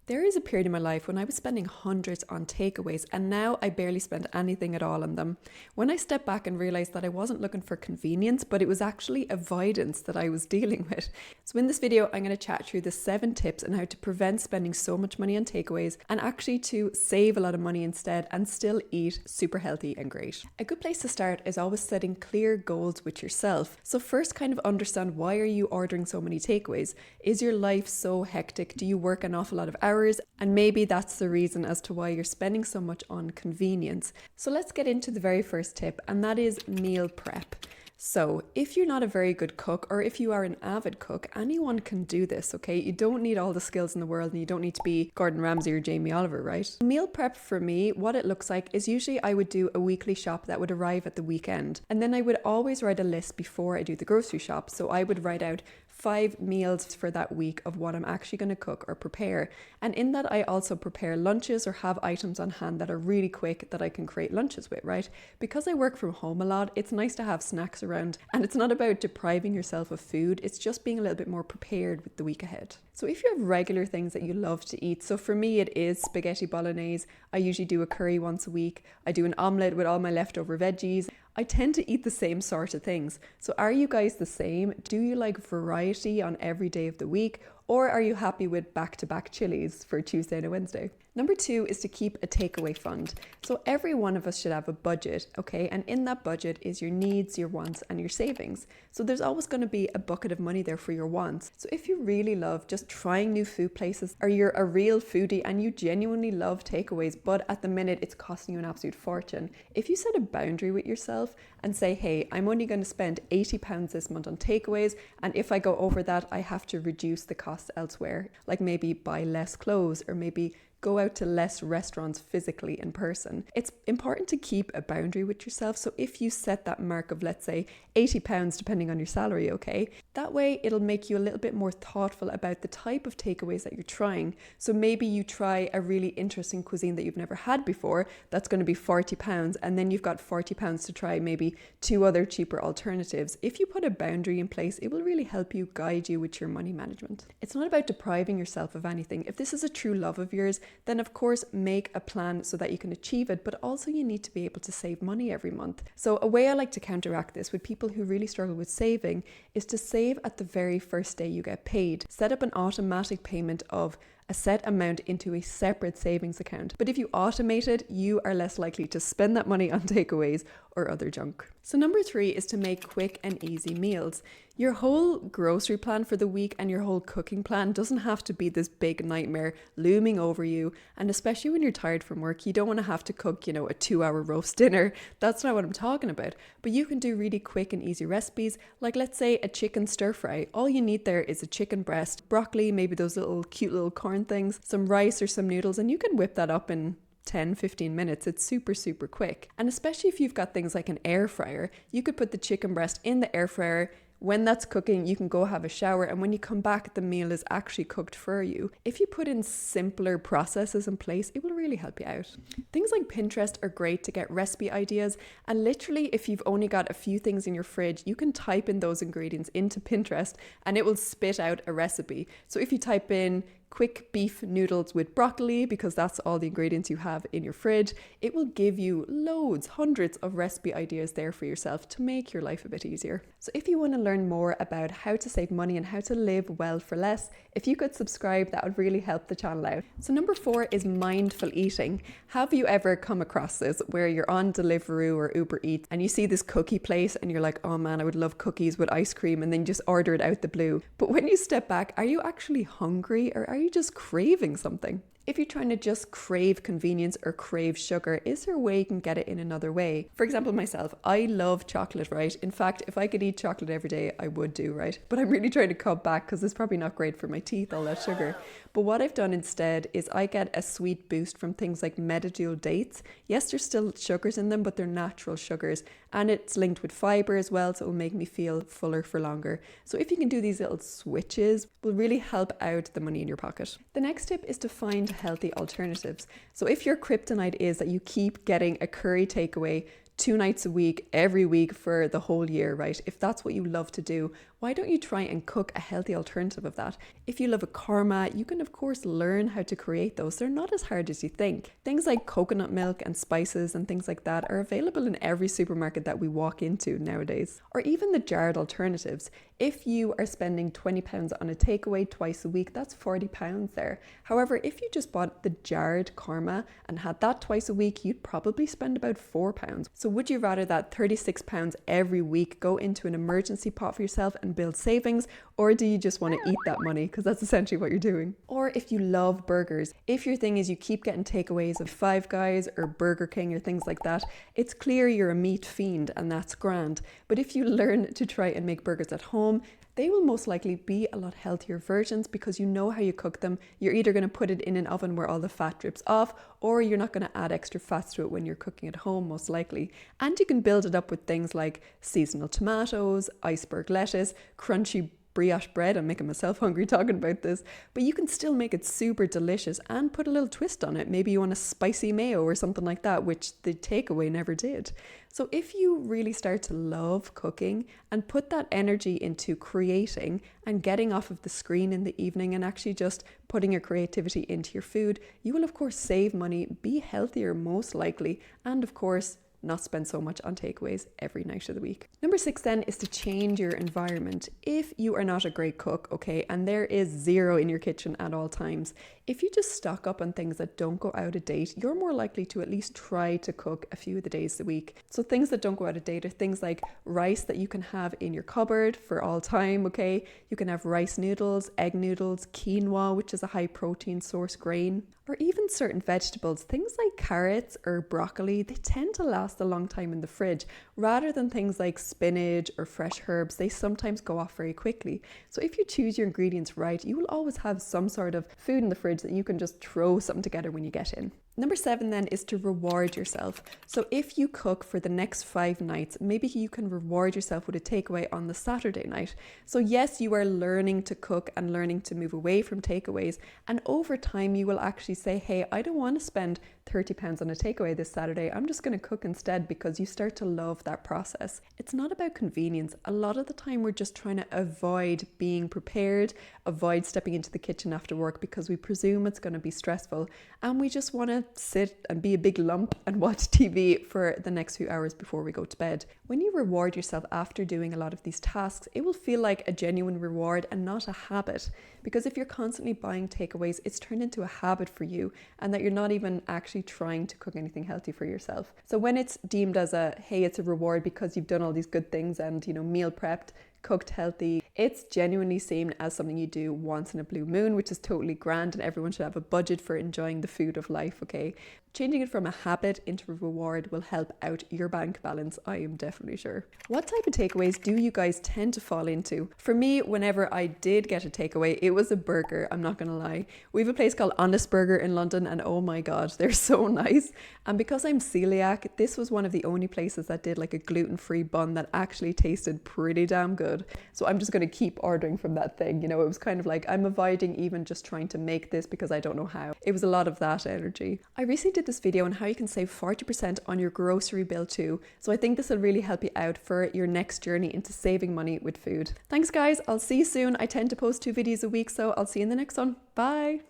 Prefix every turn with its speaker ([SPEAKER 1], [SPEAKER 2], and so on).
[SPEAKER 1] There is a period in my life when I was spending hundreds on takeaways, and now I barely spend anything at all on them. When I stepped back and realized that I wasn't looking for convenience, but it was actually avoidance that I was dealing with. So in this video, I'm going to chat through the 7 tips on how to prevent spending so much money on takeaways and actually to save a lot of money instead and still eat super healthy and great. A good place to start is always setting clear goals with yourself. So first, kind of understand, why are you ordering so many takeaways? Is your life so hectic? Do you work an awful lot of hours? And maybe that's the reason as to why you're spending so much on convenience. So let's get into the very first tip, and that is meal prep. So if you're not a very good cook, or if you are an avid cook, anyone can do this, okay? You don't need all the skills in the world, and you don't need to be Gordon Ramsay or Jamie Oliver, right? Meal prep for me, what it looks like is usually I would do a weekly shop that would arrive at the weekend. And then I would always write a list before I do the grocery shop. So I would write out 5 meals for that week of what I'm actually going to cook or prepare. And in that, I also prepare lunches or have items on hand that are really quick that I can create lunches with, right? Because I work from home a lot, it's nice to have snacks around. And it's not about depriving yourself of food, it's just being a little bit more prepared with the week ahead. So if you have regular things that you love to eat, so for me it is spaghetti bolognese. I usually do a curry once a week. I do an omelette with all my leftover veggies. I tend to eat the same sort of things. So are you guys the same? Do you like variety on every day of the week? Or are you happy with back-to-back chilies for Tuesday and a Wednesday? Number 2 is to keep a takeaway fund. So every one of us should have a budget, okay? And in that budget is your needs, your wants, and your savings. So there's always going to be a bucket of money there for your wants. So if you really love just trying new food places, or you're a real foodie and you genuinely love takeaways, but at the minute it's costing you an absolute fortune, if you set a boundary with yourself and say, hey, I'm only going to spend £80 this month on takeaways, and if I go over that, I have to reduce the costs elsewhere, like maybe buy less clothes, or maybe go out to less restaurants physically in person. It's important to keep a boundary with yourself. So if you set that mark of, let's say, £80 depending on your salary, okay, that way it'll make you a little bit more thoughtful about the type of takeaways that you're trying. So maybe you try a really interesting cuisine that you've never had before, that's going to be £40, and then you've got £40 to try maybe 2 other cheaper alternatives. If you put a boundary in place, it will really help you guide you with your money management. It's not about depriving yourself of anything. If this is a true love of yours, then of course make a plan so that you can achieve it, but also you need to be able to save money every month. So a way I like to counteract this with people who really struggle with saving is to save at the very first day you get paid. Set up an automatic payment of a set amount into a separate savings account. But if you automate it, you are less likely to spend that money on takeaways or other junk. So number 3 is to make quick and easy meals. Your whole grocery plan for the week and your whole cooking plan doesn't have to be this big nightmare looming over you. And especially when you're tired from work, you don't want to have to cook, a 2-hour roast dinner. That's not what I'm talking about. But you can do really quick and easy recipes, like let's say a chicken stir fry. All you need there is a chicken breast, broccoli, maybe those little cute little corn things, some rice or some noodles, and you can whip that up in 10-15 minutes. It's super quick. And especially if you've got things like an air fryer, you could put the chicken breast in the air fryer. When that's cooking, you can go have a shower, and when you come back, the meal is actually cooked for you. If you put in simpler processes in place, it will really help you out. Things like Pinterest are great to get recipe ideas, and literally if you've only got a few things in your fridge, you can type in those ingredients into Pinterest and it will spit out a recipe. So if you type in quick beef noodles with broccoli, because that's all the ingredients you have in your fridge, it will give you hundreds of recipe ideas there for yourself to make your life a bit easier. So if you want to learn more about how to save money and how to live well for less, if you could subscribe, that would really help the channel out. So number 4 is mindful eating. Have you ever come across this where you're on Deliveroo or Uber Eats and you see this cookie place and you're like, oh man, I would love cookies with ice cream, and then you just order it out the blue. But when you step back, are you actually hungry, or are you just craving something? If you're trying to just crave convenience or crave sugar, is there a way you can get it in another way? For example, myself, I love chocolate, right? In fact, if I could eat chocolate every day, I would do, right? But I'm really trying to cut back because it's probably not great for my teeth, all that sugar. But what I've done instead is I get a sweet boost from things like medicinal dates. Yes, there's still sugars in them, but they're natural sugars. And it's linked with fiber as well, so it will make me feel fuller for longer. So if you can do these little switches, it will really help out the money in your pocket. The next tip is to find healthy alternatives. So if your kryptonite is that you keep getting a curry takeaway 2 nights a week, every week for the whole year, right? If that's what you love to do, Why don't you try and cook a healthy alternative of that? If you love a korma, you can of course learn how to create those. They're not as hard as you think. Things like coconut milk and spices and things like that are available in every supermarket that we walk into nowadays. Or even the jarred alternatives. If you are spending £20 on a takeaway twice a week, that's £40 there. However, if you just bought the jarred korma and had that twice a week, you'd probably spend about £4. So would you rather that £36 every week go into an emergency pot for yourself and build savings, or do you just want to eat that money? Because that's essentially what you're doing. Or if you love burgers, if your thing is you keep getting takeaways of Five Guys or Burger King or things like that, it's clear you're a meat fiend and that's grand. But if you learn to try and make burgers at home, they will most likely be a lot healthier versions because you know how you cook them. You're either going to put it in an oven where all the fat drips off, or you're not going to add extra fats to it when you're cooking at home, most likely. And you can build it up with things like seasonal tomatoes, iceberg lettuce, crunchy brioche bread. I'm making myself hungry talking about this, but you can still make it super delicious and put a little twist on it. Maybe you want a spicy mayo or something like that, which the takeaway never did. So if you really start to love cooking and put that energy into creating and getting off of the screen in the evening and actually just putting your creativity into your food, you will of course save money, be healthier most likely, and of course not spend so much on takeaways every night of the week. Number 6 then is to change your environment. If you are not a great cook, okay, and there is zero in your kitchen at all times, if you just stock up on things that don't go out of date, you're more likely to at least try to cook a few of the days a week. So things that don't go out of date are things like rice that you can have in your cupboard for all time, okay? You can have rice noodles, egg noodles, quinoa, which is a high protein source grain, or even certain vegetables, things like carrots or broccoli. They tend to last a long time in the fridge rather than things like spinach or fresh herbs. They sometimes go off very quickly. So if you choose your ingredients right, you will always have some sort of food in the fridge that you can just throw something together when you get in. Number 7 then is to reward yourself. So if you cook for the next 5 nights, maybe you can reward yourself with a takeaway on the Saturday night. So yes, you are learning to cook and learning to move away from takeaways. And over time, you will actually say, hey, I don't want to spend £30 on a takeaway this Saturday. I'm just going to cook instead, because you start to love that process. It's not about convenience. A lot of the time, we're just trying to avoid being prepared, avoid stepping into the kitchen after work because we presume it's going to be stressful. And we just want to sit and be a big lump and watch TV for the next few hours before we go to bed. When you reward yourself after doing a lot of these tasks, it will feel like a genuine reward and not a habit. Because if you're constantly buying takeaways, it's turned into a habit for you, and that you're not even actually trying to cook anything healthy for yourself. So when it's deemed as a, hey, it's a reward because you've done all these good things and, meal prepped, cooked healthy, it's genuinely seen as something you do once in a blue moon, which is totally grand, and everyone should have a budget for enjoying the food of life, okay? Changing it from a habit into a reward will help out your bank balance, I am definitely sure. What type of takeaways do you guys tend to fall into? For me, whenever I did get a takeaway, it was a burger, I'm not gonna lie. We have a place called Honest Burger in London, and oh my god, they're so nice. And because I'm celiac, this was one of the only places that did like a gluten-free bun that actually tasted pretty damn good. So I'm just gonna keep ordering from that thing. It was kind of like I'm avoiding even just trying to make this because I don't know how. It was a lot of that energy. I recently did this video on how you can save 40% on your grocery bill too. So I think this will really help you out for your next journey into saving money with food. Thanks guys, I'll see you soon. I tend to post 2 videos a week, so I'll see you in the next one. Bye.